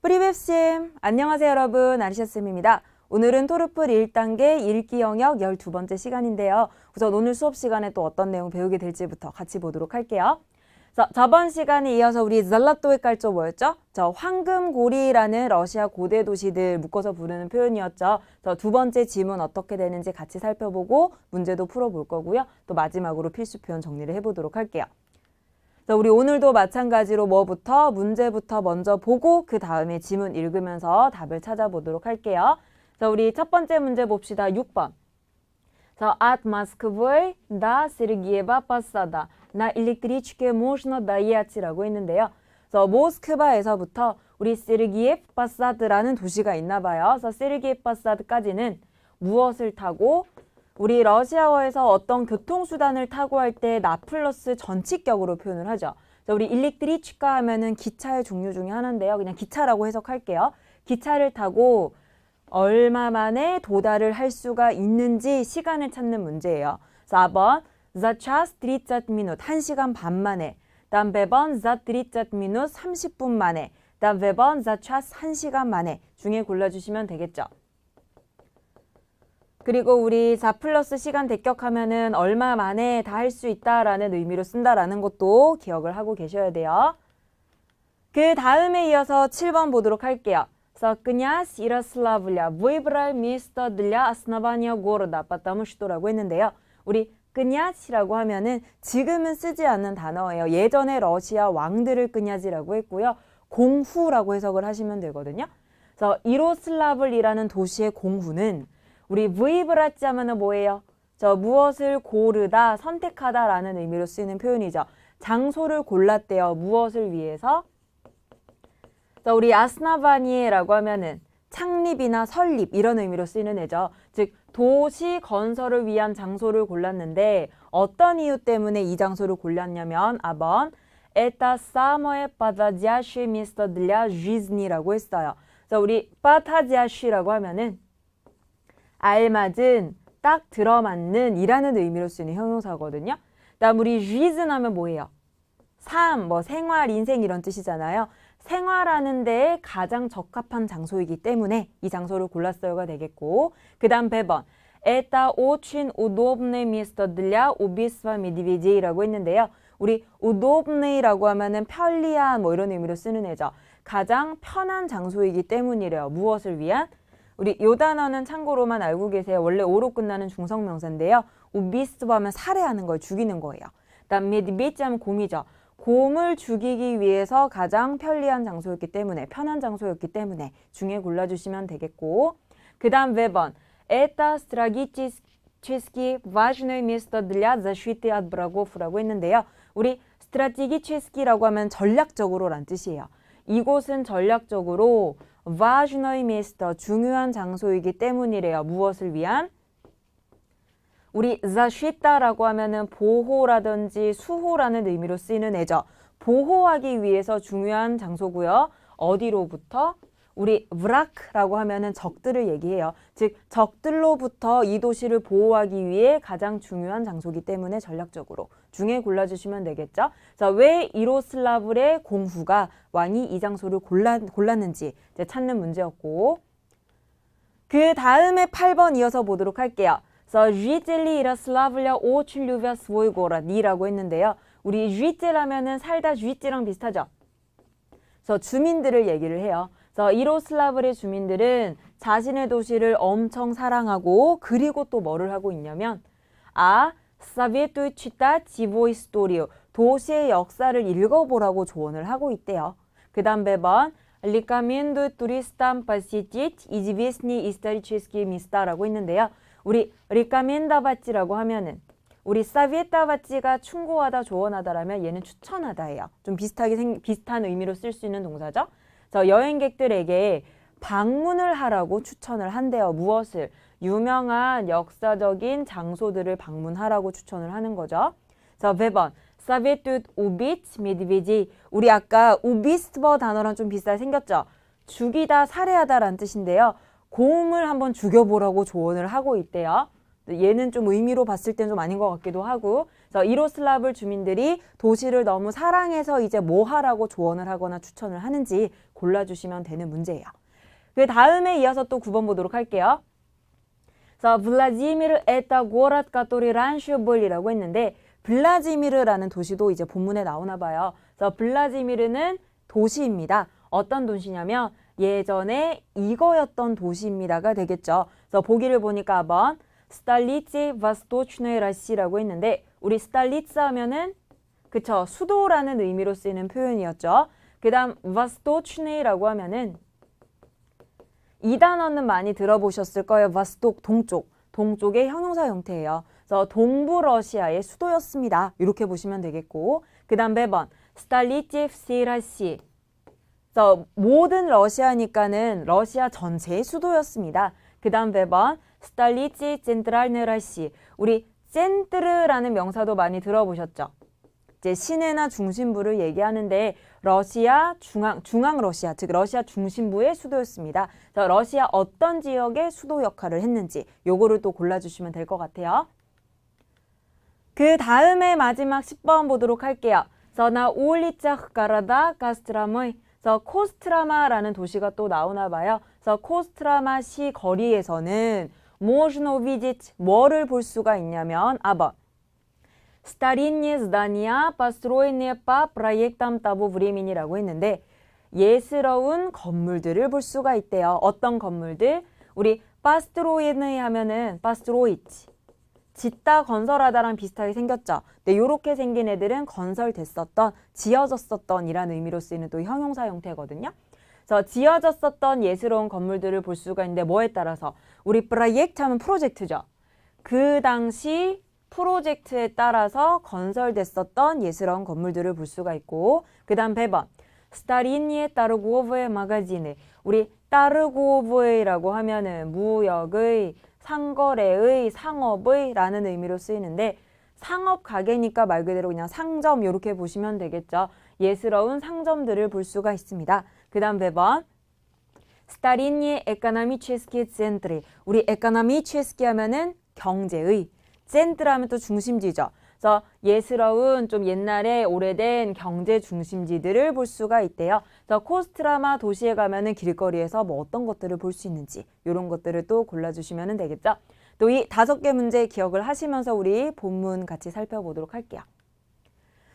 프리웹쌤, 안녕하세요 여러분, 아리샤쌤입니다. 오늘은 토르플 1단계 읽기 영역 12번째 시간인데요. 우선 오늘 수업 시간에 또 어떤 내용 배우게 될지부터 같이 보도록 할게요. 저번 시간에 이어서 우리 잘라토의 깔조 뭐였죠? 황금고리라는 러시아 고대 도시들 묶어서 부르는 표현이었죠. 두 번째 지문 어떻게 되는지 같이 살펴보고 문제도 풀어볼 거고요. 또 마지막으로 필수 표현 정리를 해보도록 할게요. 우리 오늘도 마찬가지로 문제부터 먼저 보고 그 다음에 지문 읽으면서 답을 찾아보도록 할게요. 우리 첫 번째 문제 봅시다. 6번. От Москвы до Сергиева Посада. На электричке можно доехать.라고 했는데요. 모스크바에서부터 우리 세르기예프 파사드라는 도시가 있나 봐요. 세르기예프 파사드까지는 무엇을 타고 우리 러시아어에서 어떤 교통수단을 타고 할 때 나 플러스 전치격으로 표현을 하죠. 우리 일렉트리치카 하면은 기차의 종류 중에 하나인데요. 그냥 기차라고 해석할게요. 기차를 타고 얼마 만에 도달을 할 수가 있는지 시간을 찾는 문제예요. 4번 За час 30 минут 1시간 반 만에. 다음 배번 За 30 минут 30분 만에. 다음 배번 За час 1시간 만에 중에 골라주시면 되겠죠. 그리고 우리 4 플러스 시간 대격하면은 얼마 만에 다 할 수 있다라는 의미로 쓴다라는 것도 기억을 하고 계셔야 돼요. 그 다음에 이어서 7번 보도록 할게요. князь Ярославля выбрал место для основания города, потому что 라고 했는데요. 우리 княз이라고 하면은 지금은 쓰지 않는 단어예요. 예전에 러시아 왕들을 그냐지라고 했고요. 공후라고 해석을 하시면 되거든요. 그래서 이로슬라블이라는 도시의 공후는 우리 브이브라치 하면은 뭐예요? 무엇을 고르다, 선택하다라는 의미로 쓰이는 표현이죠. 장소를 골랐대요. 무엇을 위해서? 우리 아스나바니에라고 하면은 창립이나 설립 이런 의미로 쓰이는 애죠. 즉 도시 건설을 위한 장소를 골랐는데 어떤 이유 때문에 이 장소를 골랐냐면 아번 Это самое подходящее место для жизни라고 했어요. 그래서 우리 подходящ이라고 하면은 알맞은, 딱 들어맞는 이라는 의미로 쓰이는 형용사거든요. 다음 우리 жизнь 하면 뭐예요? 삶, 생활, 인생 이런 뜻이잖아요. 생활하는 데에 가장 적합한 장소이기 때문에 이 장소를 골랐어요가 되겠고 그 다음 배번 Это очень удобное место для убийства медведей라고 했는데요. 우리 удобный라고 하면은 편리한 이런 의미로 쓰는 애죠. 가장 편한 장소이기 때문이래요. 무엇을 위한? 우리 요 단어는 참고로만 알고 계세요. 원래 오로 끝나는 중성명사인데요. 우비스바 하면 살해하는 걸 죽이는 거예요. 그다음 메디베이지 하면 곰이죠. 곰을 죽이기 위해서 가장 편리한 장소였기 때문에 편한 장소였기 때문에 중에 골라주시면 되겠고 그 다음 외번 Это стратегически важное место для защиты от врагов라고 했는데요. 우리 стратегическ이라고 하면 전략적으로란 뜻이에요. 이곳은 전략적으로 важное место 중요한 장소이기 때문이래요. 무엇을 위한? 우리 защита라고 하면은 보호라든지 수호라는 의미로 쓰이는 애죠. 보호하기 위해서 중요한 장소고요. 어디로부터? 우리 враг라고 하면은 적들을 얘기해요. 즉 적들로부터 이 도시를 보호하기 위해 가장 중요한 장소이기 때문에 전략적으로 중에 골라주시면 되겠죠. 왜 이로슬라블의 공후가 왕이 이 장소를 골랐는지 이제 찾는 문제였고 그 다음에 8번 이어서 보도록 할게요. жители Ярославля очень любят свой город.이라고 했는데요. 우리 жител 하면은 살다 주지랑 비슷하죠. 그래서 주민들을 얘기를 해요. 이로슬라블의 주민들은 자신의 도시를 엄청 사랑하고 그리고 또 뭐를 하고 있냐면 советуют читать его историю. 도시의 역사를 읽어보라고 조언을 하고 있대요. 그 다음 배번 рекомендуют туристам посетить известные исторические места.라고 했는데요. 우리 리카멘다바찌라고 하면은 우리 사비에타바찌가 충고하다, 조언하다라면 얘는 추천하다예요. 좀 비슷한 의미로 쓸 수 있는 동사죠. 여행객들에게 방문을 하라고 추천을 한대요. 무엇을? 유명한 역사적인 장소들을 방문하라고 추천을 하는 거죠. 배번 사비에투 우비츠 메디베지 우리 아까 우비스버 단어랑 좀 비슷하게 생겼죠. 죽이다, 살해하다라는 뜻인데요. 곰을 한번 죽여보라고 조언을 하고 있대요. 얘는 좀 의미로 봤을 땐 좀 아닌 것 같기도 하고 그래서 이로슬라브 주민들이 도시를 너무 사랑해서 이제 뭐 하라고 조언을 하거나 추천을 하는지 골라주시면 되는 문제예요. 그 다음에 이어서 또 9번 보도록 할게요. 그래서 블라디미르 에타 고랏 카토리 란슈볼이라고 했는데 블라디미르라는 도시도 이제 본문에 나오나 봐요. 그래서 블라디미르는 도시입니다. 어떤 도시냐면 예전에 이거였던 도시입니다가 되겠죠. 그래서 보기를 보니까 한번 스탈리츠 바스토츠네 라시라고 했는데 우리 스탈리츠 하면은 그쵸 수도라는 의미로 쓰이는 표현이었죠. 그 다음 바스토츠네라고 하면은 이 단어는 많이 들어보셨을 거예요. 바스톡 동쪽의 형용사 형태예요. 그래서 동부 러시아의 수도였습니다. 이렇게 보시면 되겠고 그 다음 매번 스탈리츠 시라시 그래서 모든 러시아니까는 러시아 전체의 수도였습니다. 그 다음 매번 스탈리츠 젠트랄네라시 우리 젠트르라는 명사도 많이 들어보셨죠? 이제 시내나 중심부를 얘기하는데 러시아 중앙 러시아 즉 러시아 중심부의 수도였습니다. 그래서 러시아 어떤 지역의 수도 역할을 했는지 요거를 또 골라주시면 될 것 같아요. 그 다음에 마지막 10번 보도록 할게요. 그래서 나 울리차 가라다 가스트라머이 그래서 코스트라마라는 도시가 또 나오나 봐요. 그래서 코스트라마 시 거리에서는 모즈노비지치 뭐를 볼 수가 있냐면 아번 Старинные здания, построенные по проектам того времени라고 했는데 예스러운 건물들을 볼 수가 있대요. 어떤 건물들? 우리 파스트로이네 하면은 파스트로이치 짓다 건설하다랑 비슷하게 생겼죠. 근데 요렇게 생긴 애들은 건설됐었던, 지어졌었던 이라는 의미로 쓰이는 또 형용사 형태거든요. 그래서 지어졌었던 예스러운 건물들을 볼 수가 있는데 뭐에 따라서 우리 프로젝트 하면 프로젝트죠. 그 당시 프로젝트에 따라서 건설됐었던 예스러운 건물들을 볼 수가 있고 그 다음 배번 스타리니에 따르고브의 마가진에 우리 따르고브이라고 하면은 무역의 상거래의 상업의 라는 의미로 쓰이는데 상업 가게니까 말 그대로 그냥 상점 이렇게 보시면 되겠죠. 예스러운 상점들을 볼 수가 있습니다. 그 다음 배번 스타리니에 에코노미체스키 젠트리 우리 에코노미체스키 하면은 경제의 젠트라면 또 중심지죠. 그래서 예스러운 좀 옛날에 오래된 경제 중심지들을 볼 수가 있대요. 그래서 코스트라마 도시에 가면은 길거리에서 뭐 어떤 것들을 볼 수 있는지 이런 것들을 또 골라주시면 되겠죠. 또 이 5개 문제 기억을 하시면서 우리 본문 같이 살펴보도록 할게요.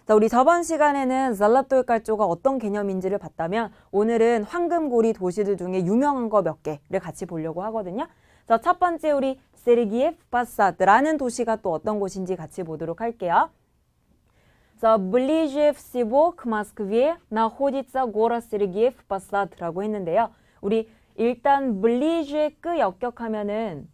자, 우리 저번 시간에는 잘라토이칼조가 어떤 개념인지를 봤다면 오늘은 황금고리 도시들 중에 유명한 거 몇 개를 같이 보려고 하거든요. 그래서 첫 번째 우리 세르기에프 파사드라는 도시가 또 어떤 곳인지 같이 보도록 할게요. 그래서 ближе всего к Москве находится город Сергиев Посад라고 했는데요. 우리 일단 ближе 그 역격하면은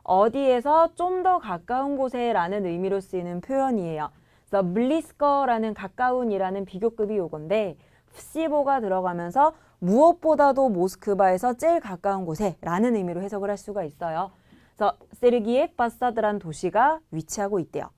어디에서 좀 더 가까운 곳에라는 의미로 쓰이는 표현이에요. 그래서 близко라는 가까운이라는 비교급이 요건데 всего 들어가면서 무엇보다도 모스크바에서 제일 가까운 곳에라는 의미로 해석을 할 수가 있어요. 그래서 세르기에프 파사드라는 도시가 위치하고 있대요.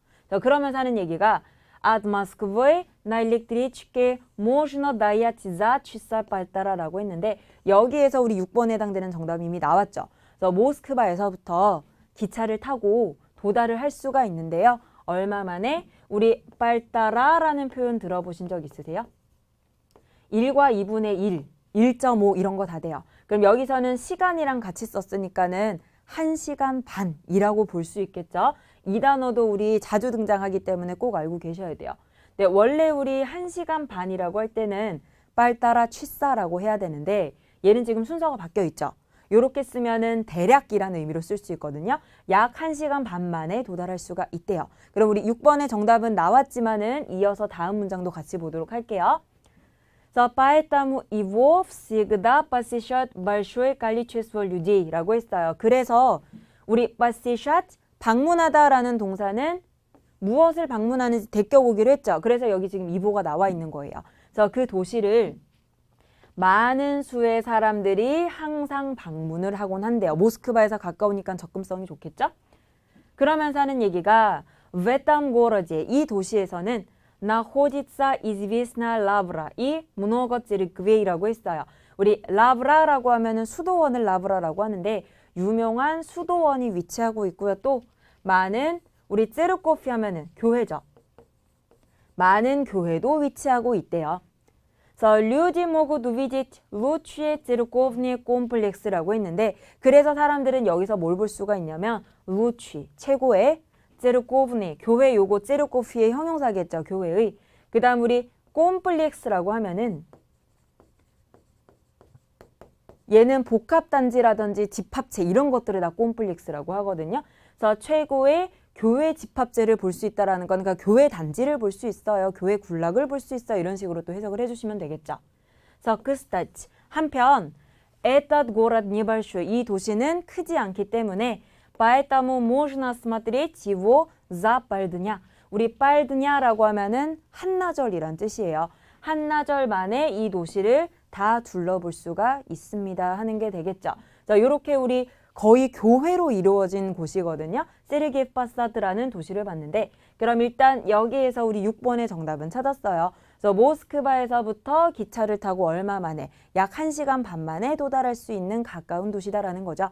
그러면서 하는 얘기가 От Москвы на электричке можно доехать за часа полтора라고 했는데 여기에서 우리 6번에 해당되는 정답이 이미 나왔죠. 그래서 모스크바에서부터 기차를 타고 도달을 할 수가 있는데요. 얼마 만에 우리 빨따라라는 표현 들어보신 적 있으세요? 1과 2분의 1, 1.5 이런 거 다 돼요. 그럼 여기서는 시간이랑 같이 썼으니까는 1시간 반이라고 볼 수 있겠죠. 이 단어도 우리 자주 등장하기 때문에 꼭 알고 계셔야 돼요. 근데 원래 우리 1시간 반이라고 할 때는 빨따라 취사라고 해야 되는데 얘는 지금 순서가 바뀌어 있죠. 이렇게 쓰면은 대략이라는 의미로 쓸 수 있거든요. 약 1시간 반 만에 도달할 수가 있대요. 그럼 우리 6번의 정답은 나왔지만은 이어서 다음 문장도 같이 보도록 할게요. Поэтому его всегда посещают большое количество людей 라고 했어요. 그래서 우리 посещать 방문하다라는 동사는 무엇을 방문하는지 데껴보기로 했죠. 그래서 여기 지금 이보가 나와 있는 거예요. 그래서 그 도시를 많은 수의 사람들이 항상 방문을 하곤 한대요. 모스크바에서 가까우니까 접근성이 좋겠죠? 그러면서 하는 얘기가 в этом городе 이 도시에서는 находится известная лавра и много церквей라고 했어요. 우리 라브라라고 하면은 수도원을 라브라라고 하는데 유명한 수도원이 위치하고 있고요. 또 많은 우리 쯔르코피 하면은 교회죠. 많은 교회도 위치하고 있대요. 그래서 люди могут увидеть лучшие церковные комплекс라고 했는데 그래서 사람들은 여기서 뭘 볼 수가 있냐면 лучший, 최고의 церковные, 교회 요거 церков의 형용사겠죠. 교회의. 그 다음 우리 콤플렉스라고 하면은 얘는 복합단지라든지 집합체 이런 것들을 다 콤플렉스라고 하거든요. 그래서 최고의 교회 집합체를 볼 수 있다라는 건 그러니까 교회 단지를 볼 수 있어요. 교회 군락을 볼 수 있어요. 이런 식으로 또 해석을 해주시면 되겠죠. 그래서 кстати 한편 этот город небольшой 이 도시는 크지 않기 때문에 поэтому можно смотреть его за полдня 우리 빨드냐라고 하면은 한나절이란 뜻이에요. 한나절 만에 이 도시를 다 둘러볼 수가 있습니다 하는 게 되겠죠. 자, 이렇게 우리 거의 교회로 이루어진 곳이거든요. 세르게이 파사드라는 도시를 봤는데 그럼 일단 여기에서 우리 6번의 정답은 찾았어요. 그래서 모스크바에서부터 기차를 타고 얼마 만에 약 1시간 반 만에 도달할 수 있는 가까운 도시다라는 거죠.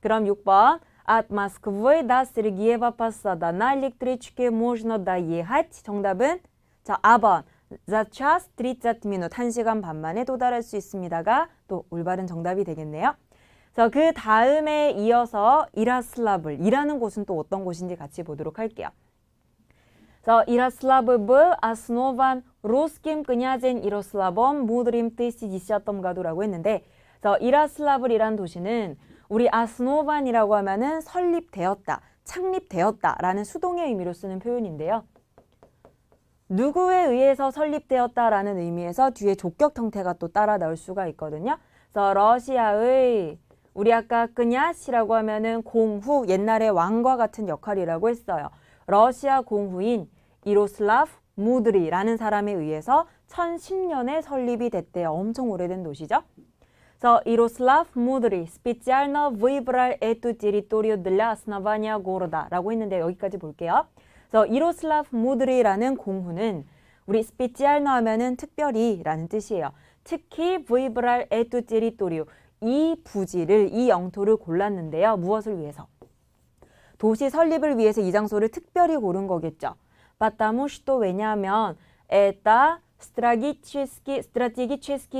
그럼 6번 От Москвы до Сергеева Посада на электричке можно доехать. 정답은 자, 4번 За час 30 минут 1시간 반 만에 도달할 수 있습니다가 또 올바른 정답이 되겠네요. 자, 그 다음에 이어서 이라슬라블이라는 곳은 또 어떤 곳인지 같이 보도록 할게요. Ярославль был основан русским князем Ярославом Мудрым в 1010 го두라고 했는데 이라슬라블이라는 도시는 우리 아스노반이라고 하면은 설립되었다, 창립되었다라는 수동의 의미로 쓰는 표현인데요. 누구에 의해서 설립되었다라는 의미에서 뒤에 족격 형태가 또 따라 나올 수가 있거든요. 그래서 러시아의 우리 아까 그냐시라고 하면은 공후, 옛날의 왕과 같은 역할이라고 했어요. 러시아 공후인 이로슬라프 무드리라는 사람에 의해서 1010년에 설립이 됐대요. 엄청 오래된 도시죠. Ярослав Мудрый специально выбрал эту территорию для основания горо다라고 했는데 여기까지 볼게요. 이로슬라프 무드리라는 공후는 우리 스페циально 하면은 특별히라는 뜻이에요. 특히 выбрал эту территорию 이 부지를 이 영토를 골랐는데요. 무엇을 위해서? 도시 설립을 위해서 이 장소를 특별히 고른 거겠죠. потому что 왜냐하면 это стратегически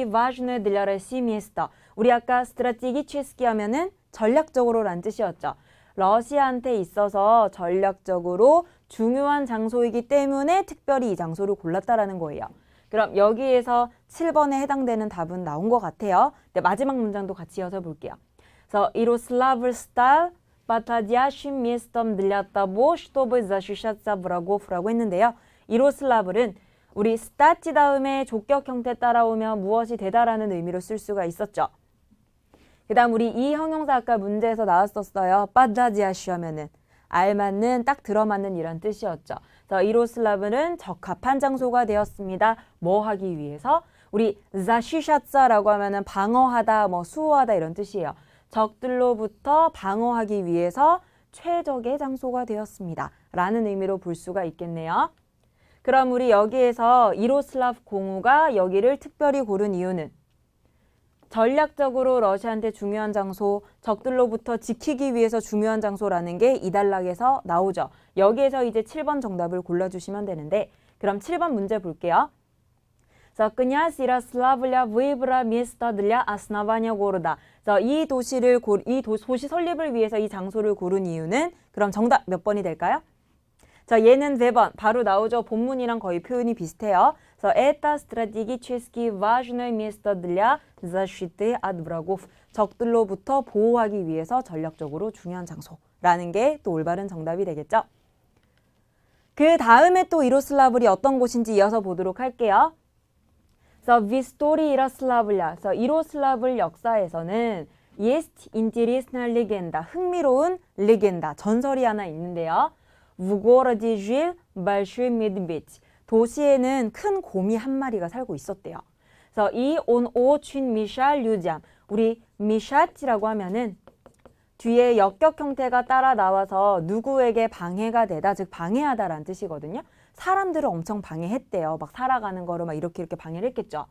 важное для России место. 우리 아까 стратегически 하면은 전략적으로란 뜻이었죠. 러시아한테 있어서 전략적으로 중요한 장소이기 때문에 특별히 이 장소를 골랐다라는 거예요. 그럼 여기에서 7번에 해당되는 답은 나온 것 같아요. 네, 마지막 문장도 같이 이어서 볼게요. Ярославль стал подходящим местом для того, чтобы защищаться врагов라고 했는데요. 이로슬라블은 우리 스타치 다음에 족격 형태 따라오면 무엇이 되다라는 의미로 쓸 수가 있었죠. 그 다음 우리 이 형용사 아까 문제에서 나왔었어요. 빠자지아시 하면은 알맞는, 딱 들어맞는 이란 뜻이었죠. 그래서 이로슬라브는 적합한 장소가 되었습니다. 뭐 하기 위해서? 우리 자시샤츠라고 하면은 방어하다, 뭐 수호하다 이런 뜻이에요. 적들로부터 방어하기 위해서 최적의 장소가 되었습니다. 라는 의미로 볼 수가 있겠네요. 그럼 우리 여기에서 이로슬라프 공후가 여기를 특별히 고른 이유는 전략적으로 러시아한테 중요한 장소, 적들로부터 지키기 위해서 중요한 장소라는 게 이 단락에서 나오죠. 여기에서 이제 7번 정답을 골라주시면 되는데 그럼 7번 문제 볼게요. 그냥 Ярославля выбрал место для основания города. 이 도시 설립을 위해서 이 장소를 고른 이유는 그럼 정답 몇 번이 될까요? 얘는 4번 바로 나오죠. 본문이랑 거의 표현이 비슷해요. Это стратегически важное место для защиты от врагов. 적들로부터 보호하기 위해서 전략적으로 중요한 장소라는 게 또 올바른 정답이 되겠죠. 그 다음에 또 이로슬라블이 어떤 곳인지 이어서 보도록 할게요. в истории Ярославля. 이로슬라블 역사에서는 есть интересная легенда. 흥미로운 레겐다, 전설이 하나 있는데요. В городе жил большой медведь. 도시에는 큰 곰이 한 마리가 살고 있었대요. 그래서 이 он очень мешал людям. 우리 미샤티라고 하면은 뒤에 역격 형태가 따라 나와서 누구에게 방해가 되다, 즉 방해하다라는 뜻이거든요. 사람들을 엄청 방해했대요. 막 살아가는 거를 막 이렇게 방해를 했겠죠.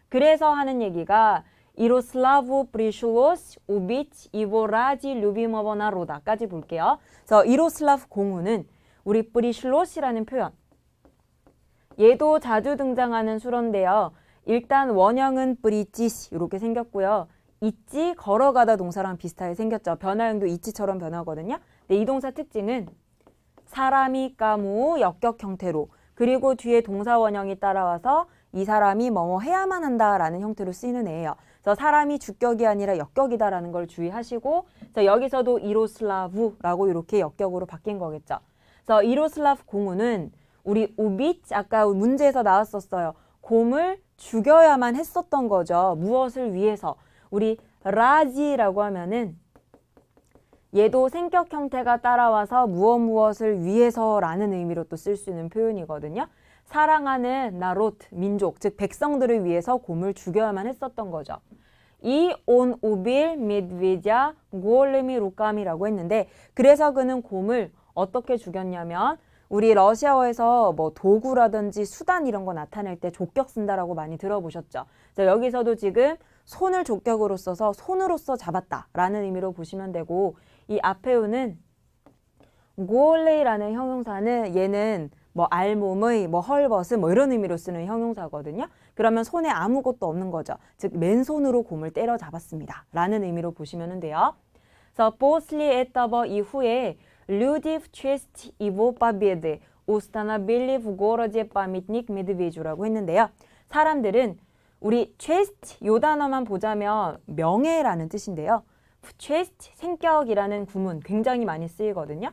그래서 하는 얘기가 Ярославу пришлось убить его ради любимого народа까지 볼게요. 그래서 이로슬라프 공후는 우리 пришлос이라는 표현, 얘도 자주 등장하는 수로인데요. 일단 원형은 브리지시 이렇게 생겼고요. 있지 걸어가다 동사랑 비슷하게 생겼죠. 변화형도 있지처럼 변하거든요. 근데 이 동사 특징은 사람이 까무 역격 형태로 그리고 뒤에 동사 원형이 따라와서 이 사람이 뭐뭐 해야만 한다라는 형태로 쓰이는 애예요. 그래서 사람이 주격이 아니라 역격이다라는 걸 주의하시고 여기서도 이로슬라브라고 이렇게 역격으로 바뀐 거겠죠. 그래서 이로슬라브 공우는 우리 우비치 아까 문제에서 나왔었어요. 곰을 죽여야만 했었던 거죠. 무엇을 위해서? 우리 라지라고 하면은 얘도 생격 형태가 따라와서 무엇을 위해서라는 의미로 또 쓸 수 있는 표현이거든요. 사랑하는 나로트, 민족, 즉 백성들을 위해서 곰을 죽여야만 했었던 거죠. 이 온 우빌 미드베자 고올레미 루감이라고 했는데 그래서 그는 곰을 어떻게 죽였냐면 우리 러시아어에서 뭐 도구라든지 수단 이런 거 나타낼 때 족격 쓴다라고 많이 들어보셨죠. 여기서도 지금 손을 족격으로 써서 손으로써 잡았다라는 의미로 보시면 되고 이 앞에우는 고올레이라는 형용사는 얘는 뭐 알몸의, 뭐 헐벗은 뭐 이런 의미로 쓰는 형용사거든요. 그러면 손에 아무것도 없는 거죠. 즉 맨손으로 곰을 때려 잡았습니다. 라는 의미로 보시면 돼요. 그래서 после этого 이후에 люди в честь его победы установили в городе памятник медведю라고 했는데요. 사람들은 우리 chest 요 단어만 보자면 명예라는 뜻인데요. chest 생격이라는 구문 굉장히 많이 쓰이거든요.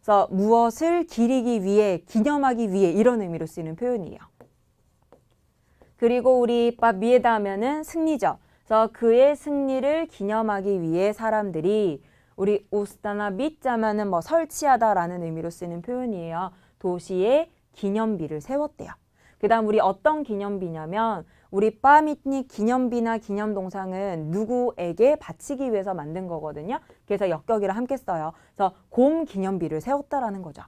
그래서 무엇을 기리기 위해, 기념하기 위해 이런 의미로 쓰이는 표현이에요. 그리고 우리 빠비에다 하면은 승리죠. 그래서 그의 승리를 기념하기 위해 사람들이 우리 우스타나 밑자면은 뭐 설치하다라는 의미로 쓰이는 표현이에요. 도시에 기념비를 세웠대요. 그 다음 우리 어떤 기념비냐면 우리 빠미니 기념비나 기념동상은 누구에게 바치기 위해서 만든 거거든요. 그래서 역격이랑 함께 써요. 그래서 곰 기념비를 세웠다라는 거죠.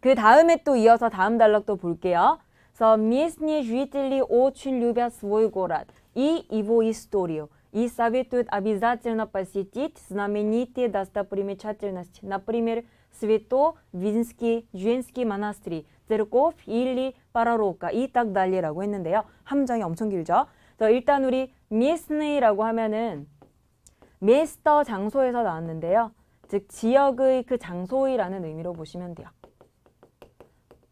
그 다음에 또 이어서 다음 단락도 볼게요. 그래서 местные жители очень любят свой город и его историю и советуют обязательно посетить знаменитые достопримечательности, например, Свято-Винский женский монастырь, церковь или парарока и так далее 라고 했는데요. 함정이 엄청 길죠. 그래서 일단 우리 местны이라고 하면은 место 장소에서 나왔는데요. 즉 지역의 그 장소이라는 의미로 보시면 돼요.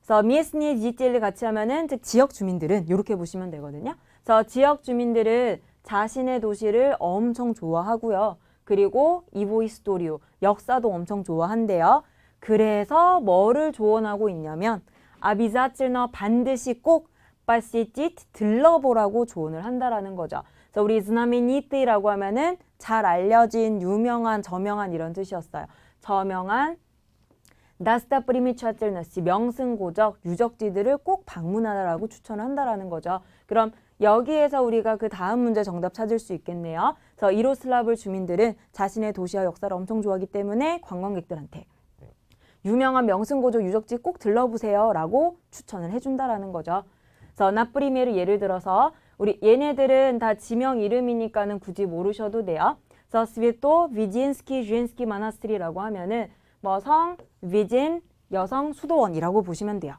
그래서 местные жители 같이 하면은 즉 지역 주민들은 이렇게 보시면 되거든요. 그래서 지역 주민들은 자신의 도시를 엄청 좋아하고요. 그리고 이보 히스토리오 역사도 엄청 좋아한대요. 그래서 뭐를 조언하고 있냐면 아비자찔너 반드시 꼭 빠시짓 들러보라고 조언을 한다라는 거죠. 그래서 우리 znaмениты이라고 하면은 잘 알려진 유명한 저명한 이런 뜻이었어요. 저명한 достопримечательности 명승고적 유적지들을 꼭 방문하라고 추천을 한다라는 거죠. 그럼 여기에서 우리가 그 다음 문제 정답 찾을 수 있겠네요. 그래서 이로슬라브 주민들은 자신의 도시와 역사를 엄청 좋아하기 때문에 관광객들한테 유명한 명승고적 유적지 꼭 들러보세요 라고 추천을 해준다라는 거죠. 그래서 나프리메르 예를 들어서 우리 얘네들은 다 지명 이름이니까는 굳이 모르셔도 돼요. 그래서 스베토 비진스키 주엔스키 마나스트리라고 하면은 뭐 성 비진 여성 수도원이라고 보시면 돼요.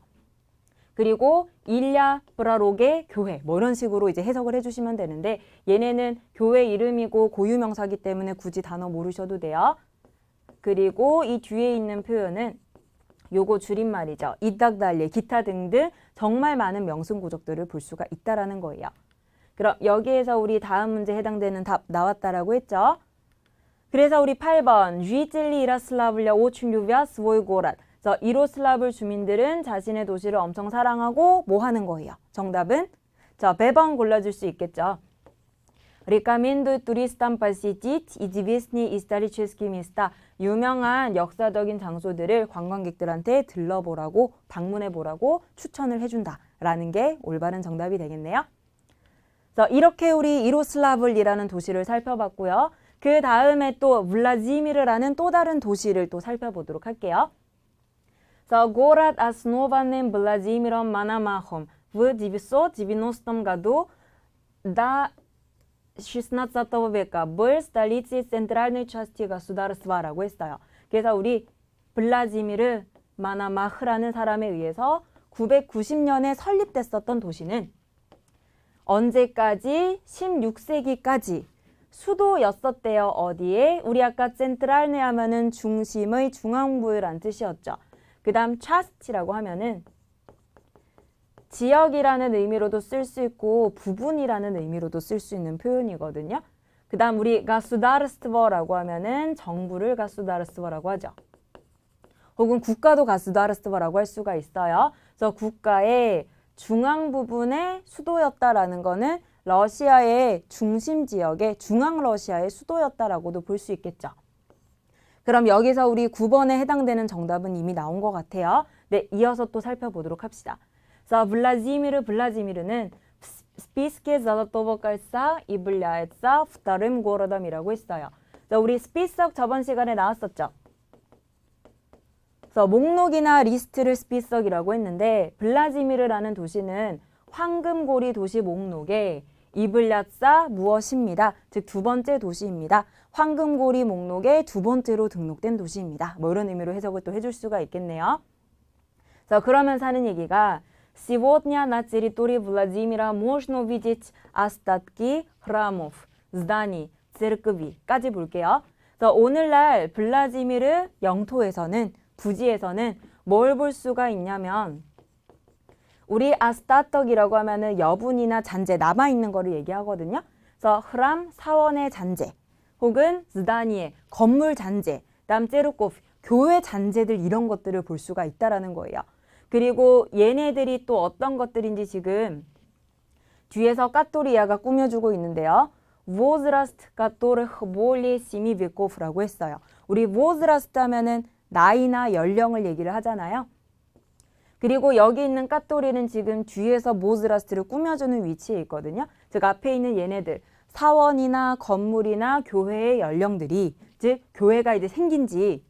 그리고 일야 브라록의 교회 뭐 이런 식으로 이제 해석을 해주시면 되는데 얘네는 교회 이름이고 고유명사기 때문에 굳이 단어 모르셔도 돼요. 그리고 이 뒤에 있는 표현은 요거 줄임말이죠. 이닥달리 기타 등등 정말 많은 명승고적들을 볼 수가 있다라는 거예요. 그럼 여기에서 우리 다음 문제에 해당되는 답 나왔다라고 했죠. 그래서 우리 8번 쥐찔리 이라슬라블랴 오춘유비아 스보이고랏 그래서 이로슬라브 주민들은 자신의 도시를 엄청 사랑하고 뭐 하는 거예요? 정답은 자, 배번 골라줄 수 있겠죠. Рекомендуют туристам посетить известные исторические места. 유명한 역사적인 장소들을 관광객들한테 들러보라고 방문해보라고 추천을 해준다라는 게 올바른 정답이 되겠네요. 그래서 이렇게 우리 이로슬라블이라는 도시를 살펴봤고요. 그 다음에 또 블라지미르라는 또 다른 도시를 또 살펴보도록 할게요. 그래서 город основанный Владимиром Мономахом в 990 году до 16 века был столицей центральной части государств라고 했어요. 그래서 우리 블라지미르 마나마흐라는 사람에 의해서 990년에 설립됐었던 도시는 언제까지? 16세기까지 수도였었대요. 어디에? 우리 아까 센트랄네 하면은 중심의 중앙부란 뜻이었죠. 그 다음 차스티라고 하면은 지역이라는 의미로도 쓸 수 있고 부분이라는 의미로도 쓸 수 있는 표현이거든요. 그 다음 우리 가수다르스트버라고 하면은 정부를 가수다르스트버라고 하죠. 혹은 국가도 가수다르스트버라고 할 수가 있어요. 그래서 국가의 중앙 부분의 수도였다라는 거는 러시아의 중심 지역의 중앙 러시아의 수도였다라고도 볼 수 있겠죠. 그럼 여기서 우리 9번에 해당되는 정답은 이미 나온 것 같아요. 네, 이어서 또 살펴보도록 합시다. 그래서 블라지미르는 스피스케 자자토보 깔사 이블야에사 вторым городом이라고 했어요. 그래서 우리 스피석 저번 시간에 나왔었죠. 그래서 목록이나 리스트를 스피석이라고 했는데 블라지미르라는 도시는 황금고리 도시 목록에 이블야사 무엇입니다. 즉 두 번째 도시입니다. 황금고리 목록에 두 번째로 등록된 도시입니다. 뭐 이런 의미로 해석을 또 해줄 수가 있겠네요. 그래서 그러면서 하는 얘기가 Сегодня на территории Владимира можно увидеть остатки храмов, зданий, церкви까지 볼게요. 그래서 오늘날 블라지미르 영토에서는 부지에서는 뭘 볼 수가 있냐면 우리 아스타떡이라고 하면은 여분이나 잔재 남아있는 거를 얘기하거든요. 그래서 흐람 사원의 잔재 혹은 zda니의 건물 잔재, 다음 제르코프 교회 잔재들 이런 것들을 볼 수가 있다라는 거예요. 그리고 얘네들이 또 어떤 것들인지 지금 뒤에서 까토리아가 꾸며주고 있는데요. возраст которых более 7 веков 라고 했어요. 우리 возраст 하면은 나이나 연령을 얘기를 하잖아요. 그리고 여기 있는 까토리는 지금 뒤에서 모즈라스트를 꾸며주는 위치에 있거든요. 즉 앞에 있는 얘네들 사원이나 건물이나 교회의 연령들이 즉 교회가 이제 생긴 지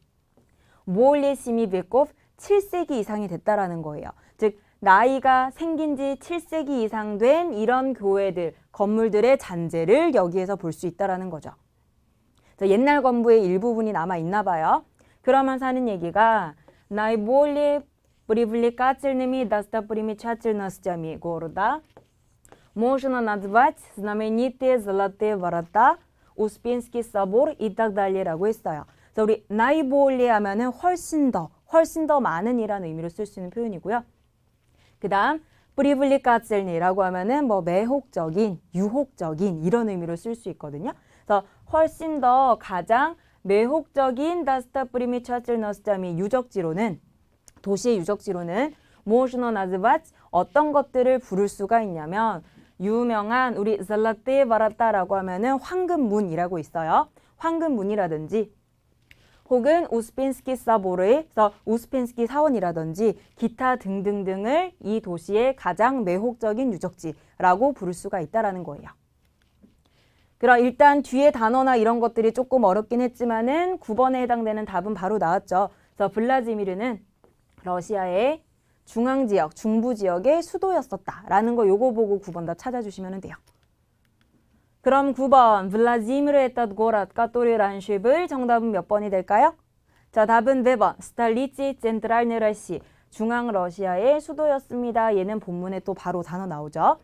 более 7 веков 7세기 이상이 됐다라는 거예요. 즉 나이가 생긴 지 7세기 이상 된 이런 교회들, 건물들의 잔재를 여기에서 볼 수 있다라는 거죠. 옛날 건물의 일부분이 남아 있나 봐요. 그러면서 하는 얘기가 наиболее привлекательными достопримечательностями города можно назвать знаменитые золотые ворота, 우스펜스키 собор и так далее 라고 했어요. 그래서 우리 나이볼리 하면은 훨씬 더 많은 이라는 의미로 쓸 수 있는 표현이고요. 그 다음 프리블리카첼니라고 하면은 뭐 매혹적인, 유혹적인 이런 의미로 쓸 수 있거든요. 그래서 훨씬 더 가장 매혹적인 다스타프리미차첼너스점이 유적지로는 도시의 유적지로는 무엇이나 나즈바츠 어떤 것들을 부를 수가 있냐면 유명한 우리 잘라테 바라타라고 하면은 황금문이라고 있어요. 황금문이라든지 혹은 우스펜스키 사보르에서 우스펜스키 사원이라든지 기타 등등등을 이 도시의 가장 매혹적인 유적지라고 부를 수가 있다라는 거예요. 그럼 일단 뒤에 단어나 이런 것들이 조금 어렵긴 했지만은 9번에 해당되는 답은 바로 나왔죠. 그래서 블라지미르는 러시아의 중앙지역, 중부지역의 수도였었다라는 거 요거 보고 9번 다 찾아주시면 돼요. 그럼 9번 블라지미르의 뜻 고랏 까토리 란쉽을 정답은 몇 번이 될까요? 자, 답은 4번 스탈리치 젠트랄네 러시 중앙 러시아의 수도였습니다. 얘는 본문에 또 바로 단어 나오죠.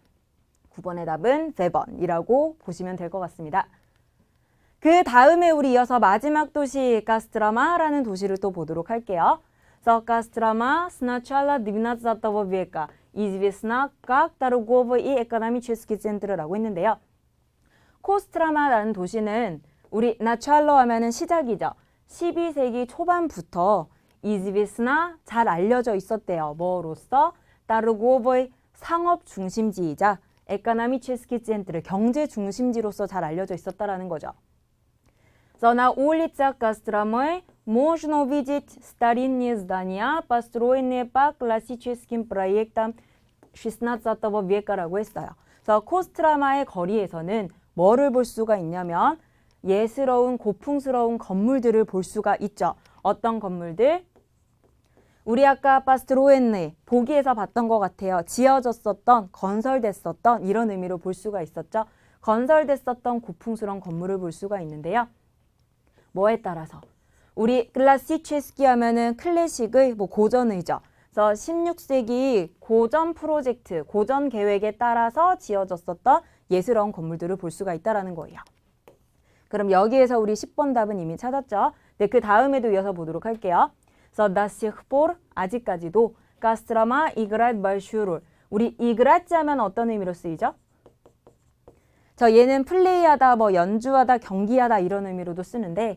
9번의 답은 4번이라고 보시면 될 것 같습니다. 그 다음에 우리 이어서 마지막 도시 가스트라마라는 도시를 또 보도록 할게요. Кострома с начала 12 века известна как торговый и экономический центр라고 했는데요. 코스트라마라는 도시는 우리 나찰로 하면은 시작이죠. 12세기 초반부터 이즈비스나 잘 알려져 있었대요. 뭐로서? 따르고보의 상업 중심지이자 에코노미체스키 센트를 경제 중심지로서 잘 알려져 있었다라는 거죠. So, на улицах Костромы можно увидеть старинные здания, построенные по классическим проектам 16 век라고 했어요. 그래서 코스트라마의 거리에서는 뭐를 볼 수가 있냐면 예스러운 고풍스러운 건물들을 볼 수가 있죠. 어떤 건물들? 우리 아까 파스트로엔네 보기에서 봤던 것 같아요. 지어졌었던, 건설됐었던 이런 의미로 볼 수가 있었죠. 건설됐었던 고풍스러운 건물을 볼 수가 있는데요. 뭐에 따라서? 우리 클라시체스키 하면은 클래식의 뭐 고전의죠. 그래서 16세기 고전 프로젝트, 고전 계획에 따라서 지어졌었던 예스러운 건물들을 볼 수가 있다는 거예요. 그럼 여기에서 우리 10번 답은 이미 찾았죠? 네, 그 다음에도 이어서 보도록 할게요. 그래서 до сих пор, 아직까지도 Кострома играет большую rоль. 우리 играть 하면 어떤 의미로 쓰이죠? 얘는 플레이하다, 뭐 연주하다, 경기하다 이런 의미로도 쓰는데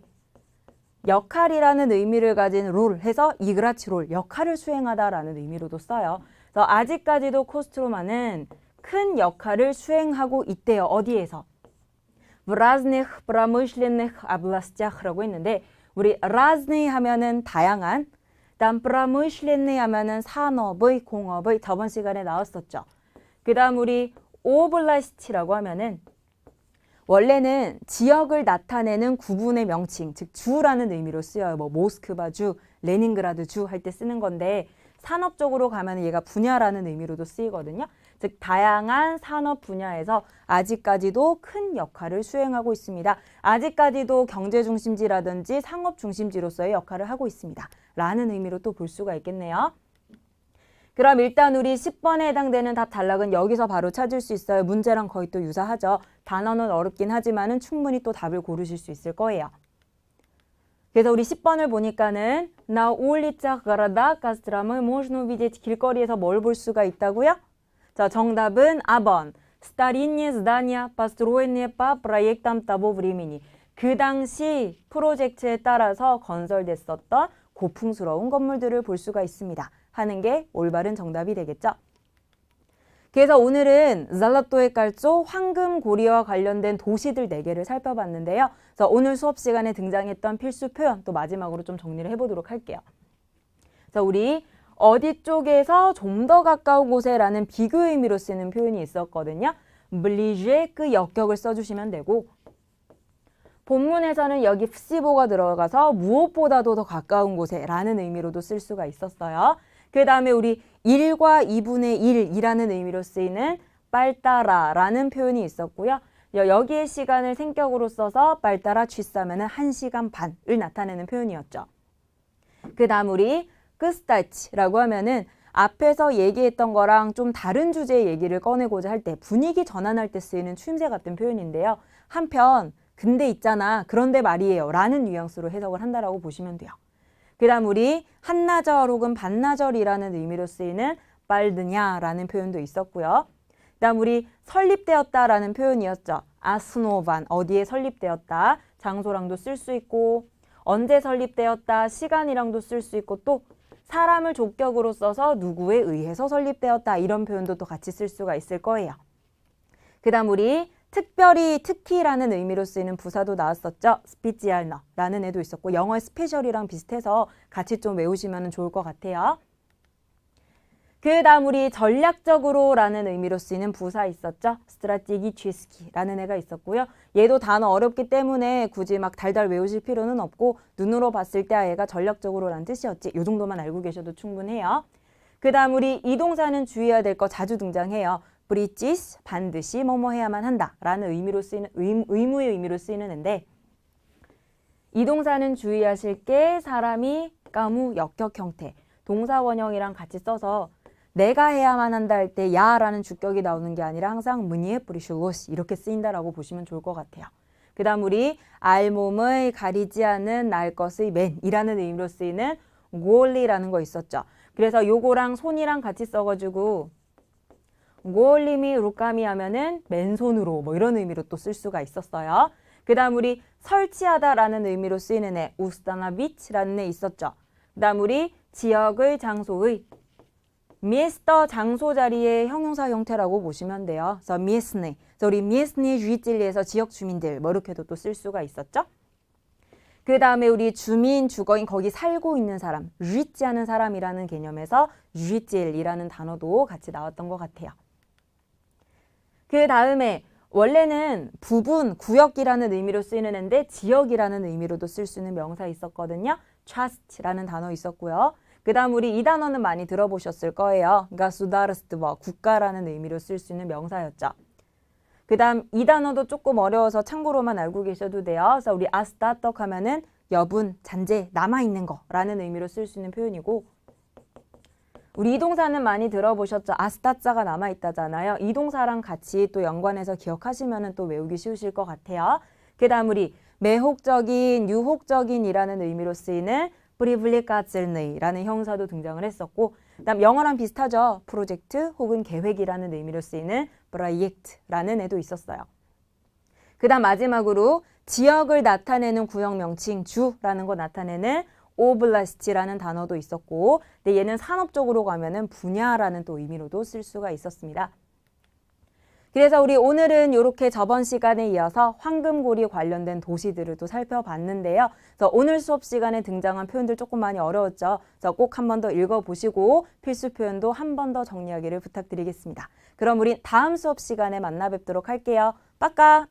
역할이라는 의미를 가진 롤 해서 이그라치 롤, 역할을 수행하다라는 의미로도 써요. 그래서 아직까지도 코스트로마는 큰 역할을 수행하고 있대요. 어디에서? В разных промышленных областях 라고 했는데 우리 разные 하면은 다양한, 다음 промышленные 하면은 산업의, 공업의 저번 시간에 나왔었죠. 그 다음 우리 오블라스티라고 하면은 원래는 지역을 나타내는 구분의 명칭, 즉 주라는 의미로 쓰여요. 뭐 모스크바 주, 레닌그라드 주 할 때 쓰는 건데 산업적으로 가면 얘가 분야라는 의미로도 쓰이거든요. 즉 다양한 산업 분야에서 아직까지도 큰 역할을 수행하고 있습니다. 아직까지도 경제 중심지라든지 상업 중심지로서의 역할을 하고 있습니다. 라는 의미로 또 볼 수가 있겠네요. 그럼 일단 우리 10번에 해당되는 답 단락은 여기서 바로 찾을 수 있어요. 문제랑 거의 또 유사하죠. 단어는 어렵긴 하지만은 충분히 또 답을 고르실 수 있을 거예요. 그래서 우리 10번을 보니까는 На улицах города Костромы можно увидеть, 길거리에서 뭘 볼 수가 있다고요? 자, 정답은 4번. Старинные здания, построенные по проектам того времени. 그 당시 프로젝트에 따라서 건설됐었던 고풍스러운 건물들을 볼 수가 있습니다. 하는 게 올바른 정답이 되겠죠. 그래서 오늘은 잘라토에 깔조 황금고리와 관련된 도시들 4개를 살펴봤는데요. 그래서 오늘 수업 시간에 등장했던 필수 표현 또 마지막으로 좀 정리를 해보도록 할게요. 그래서 우리 어디 쪽에서 좀 더 가까운 곳에라는 비교 의미로 쓰는 표현이 있었거든요. 블리제 그 역격을 써주시면 되고 본문에서는 여기 fsi보가 들어가서 무엇보다도 더 가까운 곳에라는 의미로도 쓸 수가 있었어요. 그 다음에 우리 1과 2분의 1이라는 의미로 쓰이는 빨따라라는 표현이 있었고요. 여기에 시간을 생격으로 써서 빨따라 취싸면은 1시간 반을 나타내는 표현이었죠. 그 다음 우리 끄스타치라고 하면은 앞에서 얘기했던 거랑 좀 다른 주제의 얘기를 꺼내고자 할 때 분위기 전환할 때 쓰이는 추임새 같은 표현인데요. 한편 근데 있잖아, 그런데 말이에요 라는 뉘앙스로 해석을 한다라고 보시면 돼요. 그 다음 우리 한나절 혹은 반나절이라는 의미로 쓰이는 빨드냐라는 표현도 있었고요. 그 다음 우리 설립되었다라는 표현이었죠. 아스노반, 어디에 설립되었다, 장소랑도 쓸 수 있고 언제 설립되었다, 시간이랑도 쓸 수 있고 또 사람을 족격으로 써서 누구에 의해서 설립되었다 이런 표현도 또 같이 쓸 수가 있을 거예요. 그 다음 우리 특별히, 특히라는 의미로 쓰이는 부사도 나왔었죠. 스피치알너라는 애도 있었고 영어의 스페셜이랑 비슷해서 같이 좀 외우시면 좋을 것 같아요. 그 다음 우리 전략적으로라는 의미로 쓰이는 부사 있었죠. 스트라테기치스키라는 애가 있었고요. 얘도 단어 어렵기 때문에 굳이 막 달달 외우실 필요는 없고 눈으로 봤을 때 얘가 전략적으로라는 뜻이었지. 이 정도만 알고 계셔도 충분해요. 그 다음 우리 이 동사는 주의해야 될 거 자주 등장해요. 브리티스, 반드시 뭐뭐 해야만 한다 라는 의미로 쓰이는, 의무의 의미로 쓰이는 앤데 이 동사는 주의하실 게 사람이 까무 역격 형태, 동사 원형이랑 같이 써서 내가 해야만 한다 할 때 야라는 주격이 나오는 게 아니라 항상 무니에 브리슐로시 이렇게 쓰인다라고 보시면 좋을 것 같아요. 그 다음 우리 알몸의 가리지 않은 날 것의 맨이라는 의미로 쓰이는 고올리라는 거 있었죠. 그래서 요거랑 손이랑 같이 써가지고 고올림이 루까미 하면은 맨손으로 뭐 이런 의미로 또 쓸 수가 있었어요. 그 다음 우리 설치하다라는 의미로 쓰이는 애 우스타나비치라는 애 있었죠. 그 다음 우리 지역의, 장소의 미에스터 장소 자리의 형용사 형태라고 보시면 돼요. 그래서 미에스네, 그래서 우리 미에스네 주의찔리에서 지역 주민들 뭐 이렇게도 또 쓸 수가 있었죠. 그 다음에 우리 주민, 주거인, 거기 살고 있는 사람, 주의찌하는 사람이라는 개념에서 주의찔이라는 단어도 같이 나왔던 것 같아요. 그 다음에 원래는 부분, 구역이라는 의미로 쓰이는 애인데 지역이라는 의미로도 쓸 수 있는 명사 있었거든요. trust라는 단어 있었고요. 그 다음 우리 이 단어는 많이 들어보셨을 거예요. 가수다르스트버, 국가라는 의미로 쓸 수 있는 명사였죠. 그 다음 이 단어도 조금 어려워서 참고로만 알고 계셔도 돼요. 그래서 우리 아스타떡 하면은 여분, 잔재, 남아있는 거라는 의미로 쓸 수 있는 표현이고 우리 이 동사는 많이 들어보셨죠? 아스타자가 남아있다잖아요. 이 동사랑 같이 또 연관해서 기억하시면 또 외우기 쉬우실 것 같아요. 그 다음 우리 매혹적인, 유혹적인이라는 의미로 쓰이는 프리블리까츠르네이라는 형사도 등장을 했었고, 그다음 영어랑 비슷하죠. 프로젝트 혹은 계획이라는 의미로 쓰이는 프로젝트라는 애도 있었어요. 그다음 마지막으로 지역을 나타내는 구역 명칭 주라는 거 나타내는 오블라스티라는 단어도 있었고, 근데 얘는 산업 쪽으로 가면은 분야라는 또 의미로도 쓸 수가 있었습니다. 그래서 우리 오늘은 이렇게 저번 시간에 이어서 황금고리 관련된 도시들을 또 살펴봤는데요. 그래서 오늘 수업 시간에 등장한 표현들 조금 많이 어려웠죠. 그래서 꼭 한 번 더 읽어보시고 필수 표현도 한 번 더 정리하기를 부탁드리겠습니다. 그럼 우리 다음 수업 시간에 만나 뵙도록 할게요. 빠까!